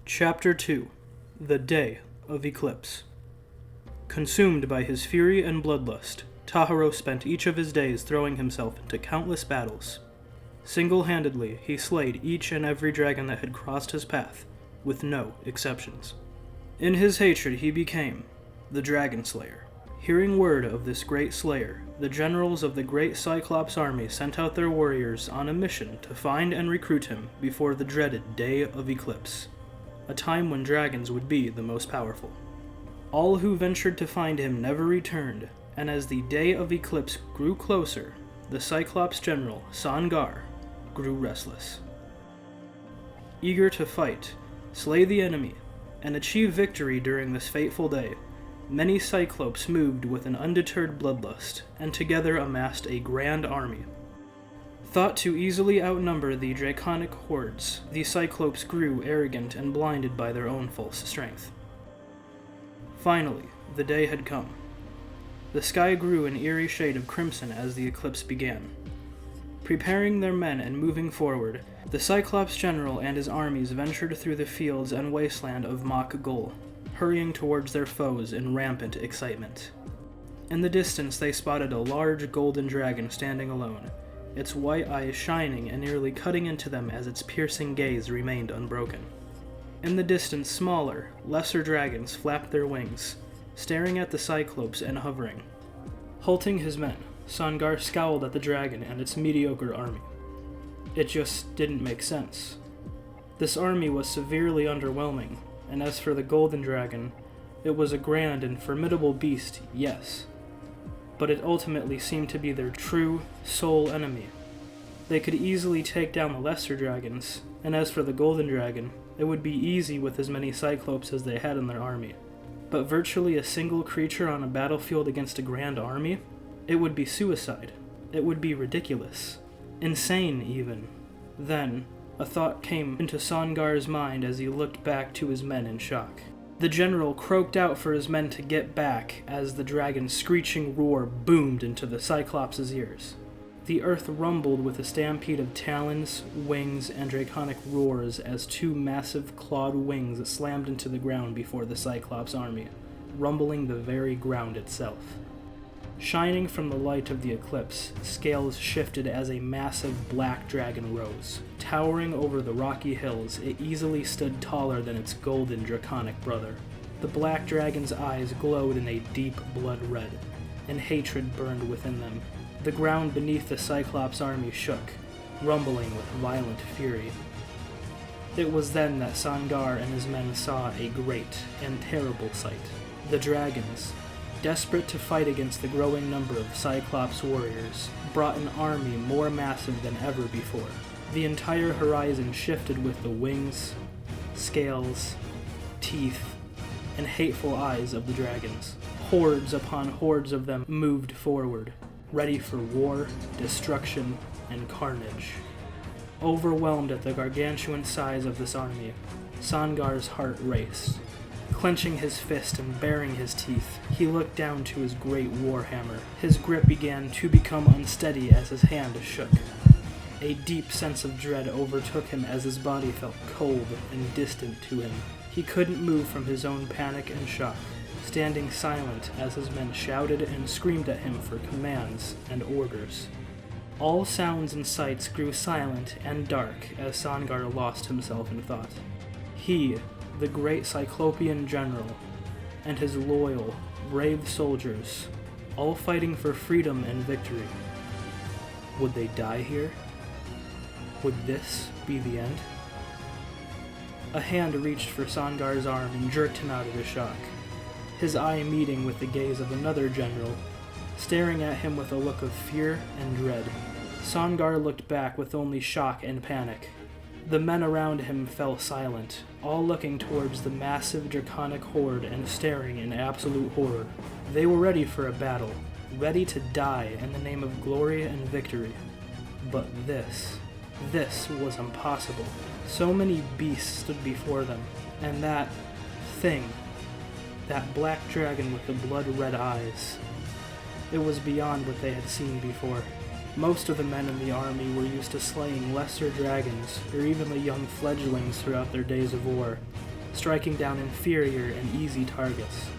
Chapter 2 The Day of Eclipse. Consumed by his fury and bloodlust, Taharos spent each of his days throwing himself into countless battles. Single-handedly, he slayed each and every dragon that had crossed his path, with no exceptions. In his hatred he became the Dragon Slayer. Hearing word of this great slayer, the generals of the great Cyclops army sent out their warriors on a mission to find and recruit him before the dreaded Day of Eclipse, a time when dragons would be the most powerful. All who ventured to find him never returned, and as the Day of Eclipse grew closer, the Cyclops general, Saga, grew restless. Eager to fight, slay the enemy, and achieve victory during this fateful day, many Cyclopes moved with an undeterred bloodlust, and together amassed a grand army. Thought to easily outnumber the draconic hordes, the Cyclopes grew arrogant and blinded by their own false strength. Finally, the day had come. The sky grew an eerie shade of crimson as the eclipse began. Preparing their men and moving forward, the Cyclops general and his armies ventured through the fields and wasteland of Mach Gol, hurrying towards their foes in rampant excitement. In the distance they spotted a large golden dragon standing alone, its white eyes shining and nearly cutting into them as its piercing gaze remained unbroken. In the distance, smaller, lesser dragons flapped their wings, staring at the Cyclopes and hovering. Halting his men, Saga scowled at the dragon and its mediocre army. It just didn't make sense. This army was severely underwhelming, and as for the golden dragon, it was a grand and formidable beast, yes, but it ultimately seemed to be their true, sole enemy. They could easily take down the lesser dragons, and as for the golden dragon, it would be easy with as many Cyclopes as they had in their army. But virtually a single creature on a battlefield against a grand army? It would be suicide. It would be ridiculous. Insane, even. Then, a thought came into Saga's mind as he looked back to his men in shock. The general croaked out for his men to get back as the dragon's screeching roar boomed into the Cyclops' ears. The earth rumbled with a stampede of talons, wings, and draconic roars as two massive clawed wings slammed into the ground before the Cyclops army, rumbling the very ground itself. Shining from the light of the eclipse, scales shifted as a massive black dragon rose. Towering over the rocky hills, it easily stood taller than its golden draconic brother. The black dragon's eyes glowed in a deep blood red, and hatred burned within them. The ground beneath the Cyclops army shook, rumbling with violent fury. It was then that Saga and his men saw a great and terrible sight. The dragons, desperate to fight against the growing number of Cyclops warriors, brought an army more massive than ever before. The entire horizon shifted with the wings, scales, teeth, and hateful eyes of the dragons. Hordes upon hordes of them moved forward, ready for war, destruction, and carnage. Overwhelmed at the gargantuan size of this army, Saga's heart raced. Clenching his fist and baring his teeth, he looked down to his great warhammer. His grip began to become unsteady as his hand shook. A deep sense of dread overtook him as his body felt cold and distant to him. He couldn't move from his own panic and shock, standing silent as his men shouted and screamed at him for commands and orders. All sounds and sights grew silent and dark as Saga lost himself in thought. He, the great Cyclopean general, and his loyal, brave soldiers, all fighting for freedom and victory. Would they die here? Would this be the end? A hand reached for Saga's arm and jerked him out of his shock, his eye meeting with the gaze of another general, staring at him with a look of fear and dread. Saga looked back with only shock and panic. The men around him fell silent, all looking towards the massive draconic horde and staring in absolute horror. They were ready for a battle, ready to die in the name of glory and victory. But this was impossible. So many beasts stood before them, and that thing, that black dragon with the blood-red eyes, it was beyond what they had seen before. Most of the men in the army were used to slaying lesser dragons, or even the young fledglings throughout their days of war, striking down inferior and easy targets.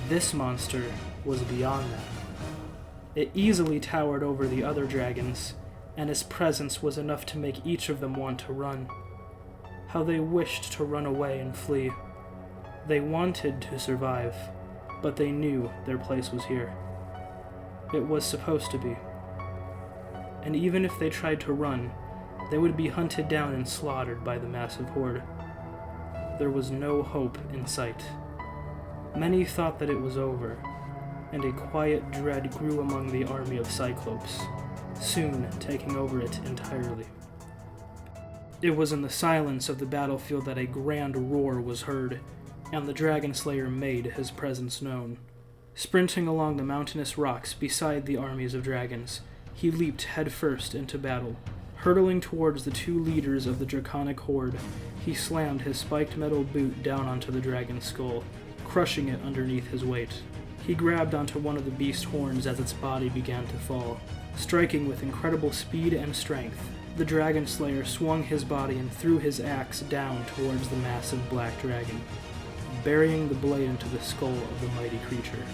This monster was beyond that. It easily towered over the other dragons, and its presence was enough to make each of them want to run. How they wished to run away and flee. They wanted to survive, but they knew their place was here. It was supposed to be. And even if they tried to run, they would be hunted down and slaughtered by the massive horde. There was no hope in sight. Many thought that it was over, and a quiet dread grew among the army of Cyclopes, soon taking over it entirely. It was in the silence of the battlefield that a grand roar was heard, and the Dragon Slayer made his presence known. Sprinting along the mountainous rocks beside the armies of dragons, he leaped headfirst into battle. Hurtling towards the two leaders of the draconic horde, he slammed his spiked metal boot down onto the dragon's skull, crushing it underneath his weight. He grabbed onto one of the beast horns as its body began to fall. Striking with incredible speed and strength, the Dragon Slayer swung his body and threw his axe down towards the massive black dragon, burying the blade into the skull of the mighty creature.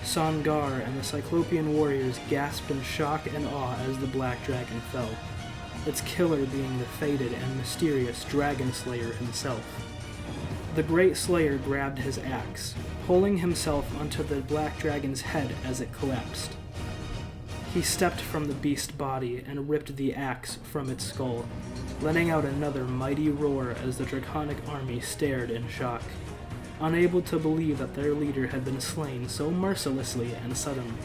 Sangar and the Cyclopean warriors gasped in shock and awe as the black dragon fell, its killer being the fated and mysterious Dragon Slayer himself. The Great Slayer grabbed his axe, pulling himself onto the black dragon's head as it collapsed. He stepped from the beast body and ripped the axe from its skull, letting out another mighty roar as the draconic army stared in shock, unable to believe that their leader had been slain so mercilessly and suddenly.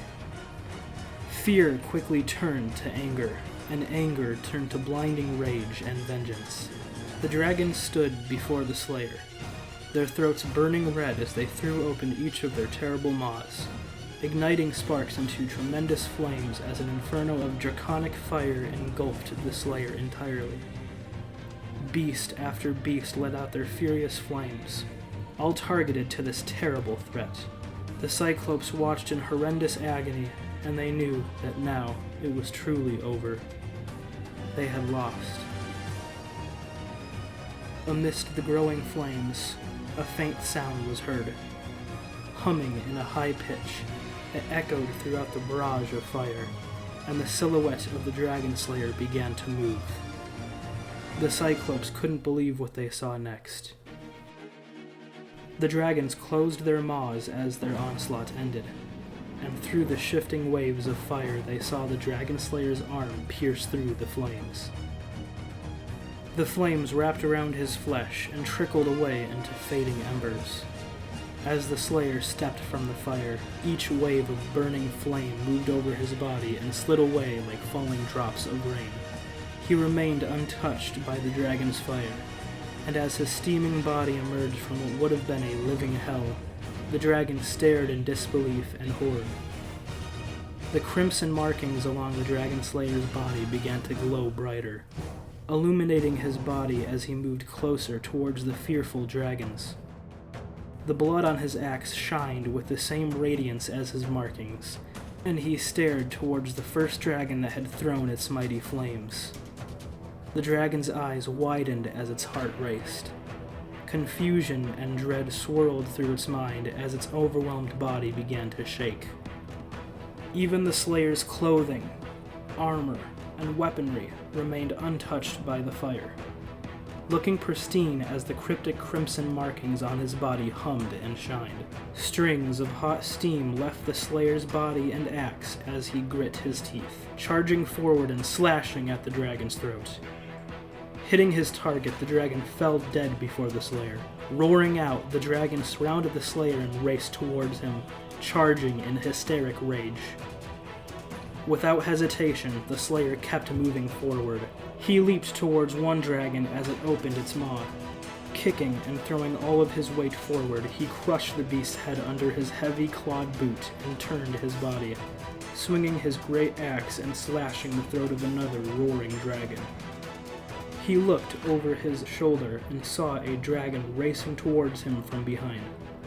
Fear quickly turned to anger, and anger turned to blinding rage and vengeance. The dragons stood before the Slayer, their throats burning red as they threw open each of their terrible maws, igniting sparks into tremendous flames as an inferno of draconic fire engulfed the Slayer entirely. Beast after beast let out their furious flames, all targeted to this terrible threat. The Cyclopes watched in horrendous agony, and they knew that now it was truly over. They had lost. Amidst the growing flames, a faint sound was heard. Humming in a high pitch, it echoed throughout the barrage of fire, and the silhouette of the Dragon Slayer began to move. The Cyclopes couldn't believe what they saw next. The dragons closed their maws as their onslaught ended, and through the shifting waves of fire they saw the Dragon Slayer's arm pierce through the flames. The flames wrapped around his flesh and trickled away into fading embers. As the Slayer stepped from the fire, each wave of burning flame moved over his body and slid away like falling drops of rain. He remained untouched by the dragon's fire, and as his steaming body emerged from what would have been a living hell, the dragon stared in disbelief and horror. The crimson markings along the Dragon Slayer's body began to glow brighter, illuminating his body as he moved closer towards the fearful dragons. The blood on his axe shined with the same radiance as his markings, and he stared towards the first dragon that had thrown its mighty flames. The dragon's eyes widened as its heart raced. Confusion and dread swirled through its mind as its overwhelmed body began to shake. Even the Slayer's clothing, armor, and weaponry remained untouched by the fire, looking pristine as the cryptic crimson markings on his body hummed and shined. Strings of hot steam left the Slayer's body and axe as he grit his teeth, charging forward and slashing at the dragon's throat. Hitting his target, the dragon fell dead before the Slayer. Roaring out, the dragon surrounded the Slayer and raced towards him, charging in hysteric rage. Without hesitation, the Slayer kept moving forward. He leaped towards one dragon as it opened its maw. Kicking and throwing all of his weight forward, he crushed the beast's head under his heavy clawed boot and turned his body, swinging his great axe and slashing the throat of another roaring dragon. He looked over his shoulder and saw a dragon racing towards him from behind.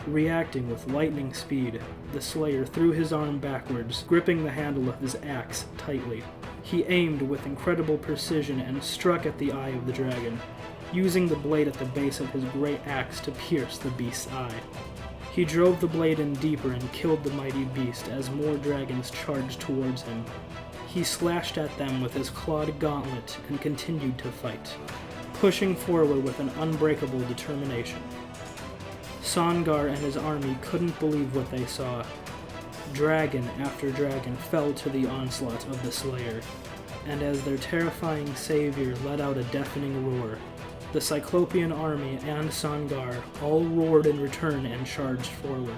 Reacting with lightning speed, the Slayer threw his arm backwards, gripping the handle of his axe tightly. He aimed with incredible precision and struck at the eye of the dragon. using the blade at the base of his great axe to pierce the beast's eye. He drove the blade in deeper and killed the mighty beast as more dragons charged towards him. He slashed at them with his clawed gauntlet and continued to fight, pushing forward with an unbreakable determination. Songar and his army couldn't believe what they saw. Dragon after dragon fell to the onslaught of the Slayer, and as their terrifying savior let out a deafening roar, the Cyclopean army and Songar all roared in return and charged forward.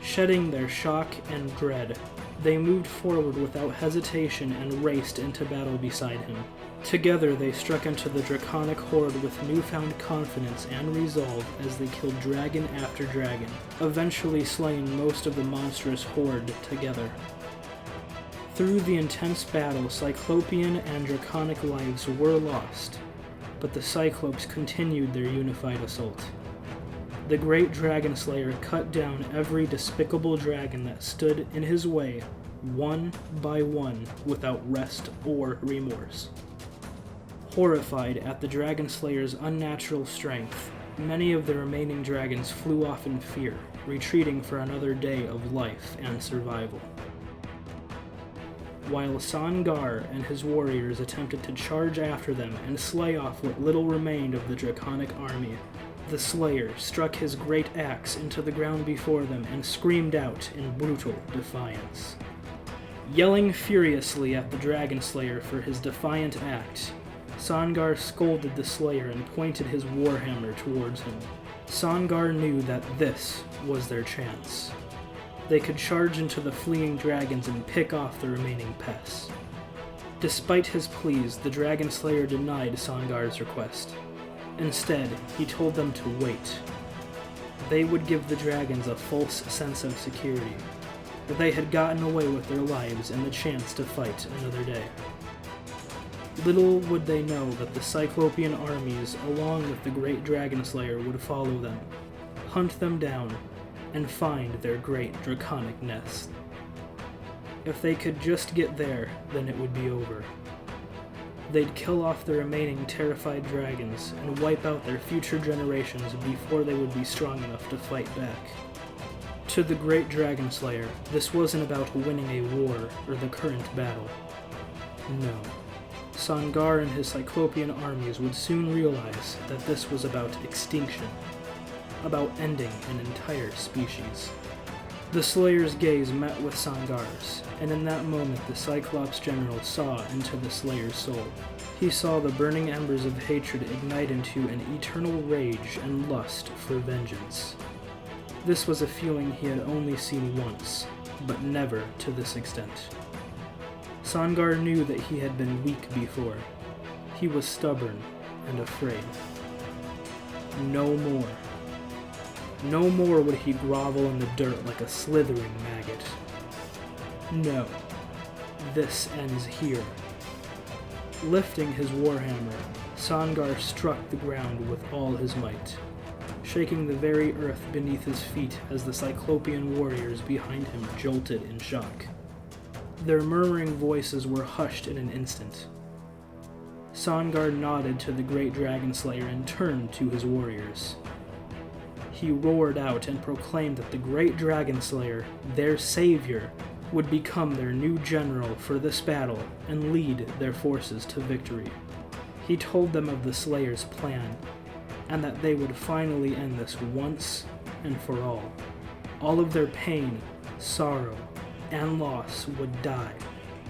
Shedding their shock and dread, they moved forward without hesitation and raced into battle beside him. Together they struck into the draconic horde with newfound confidence and resolve as they killed dragon after dragon, eventually slaying most of the monstrous horde together. Through the intense battle, Cyclopean and draconic lives were lost, but the Cyclopes continued their unified assault. The great Dragon Slayer cut down every despicable dragon that stood in his way, one by one, without rest or remorse. Horrified at the Dragon Slayer's unnatural strength, many of the remaining dragons flew off in fear, retreating for another day of life and survival. While Songar and his warriors attempted to charge after them and slay off what little remained of the draconic army, the Slayer struck his great axe into the ground before them and screamed out in brutal defiance. Yelling furiously at the Dragon Slayer for his defiant act, Songar scolded the Slayer and pointed his warhammer towards him. Songar knew that this was their chance. They could charge into the fleeing dragons and pick off the remaining pests. Despite his pleas, the Dragon Slayer denied Songar's request. Instead, he told them to wait. They would give the dragons a false sense of security, that they had gotten away with their lives and the chance to fight another day. Little would they know that the Cyclopean armies, along with the great Dragon Slayer, would follow them, hunt them down, and find their great draconic nest. If they could just get there, then it would be over. They'd kill off the remaining terrified dragons and wipe out their future generations before they would be strong enough to fight back. To the great Dragon Slayer, this wasn't about winning a war or the current battle. No. Songar and his Cyclopean armies would soon realize that this was about extinction, about ending an entire species. The Slayer's gaze met with Songar's, and in that moment the Cyclops general saw into the Slayer's soul. He saw the burning embers of hatred ignite into an eternal rage and lust for vengeance. This was a feeling he had only seen once, but never to this extent. Songar knew that he had been weak before. He was stubborn and afraid. No more. No more would he grovel in the dirt like a slithering maggot. No. This ends here. Lifting his warhammer, Songar struck the ground with all his might, shaking the very earth beneath his feet as the Cyclopean warriors behind him jolted in shock. Their murmuring voices were hushed in an instant. Songar nodded to the great Dragon Slayer and turned to his warriors. He roared out and proclaimed that the great Dragon Slayer, their savior, would become their new general for this battle and lead their forces to victory. He told them of the Slayer's plan, and that they would finally end this once and for all. All of their pain, sorrow, and loss would die,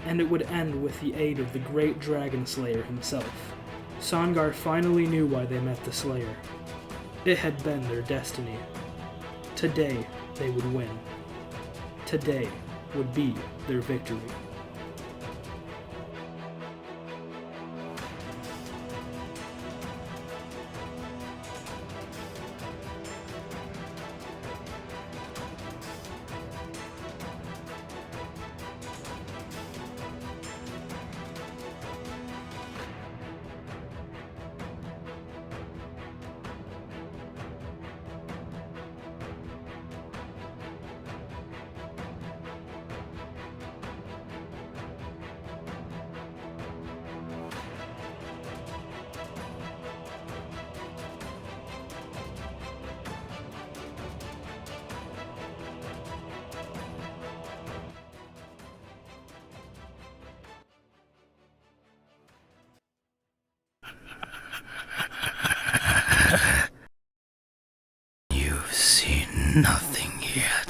and it would end with the aid of the great Dragon Slayer himself. Songar finally knew why they met the Slayer. It had been their destiny. Today, they would win. Today would be their victory. You've seen nothing yet.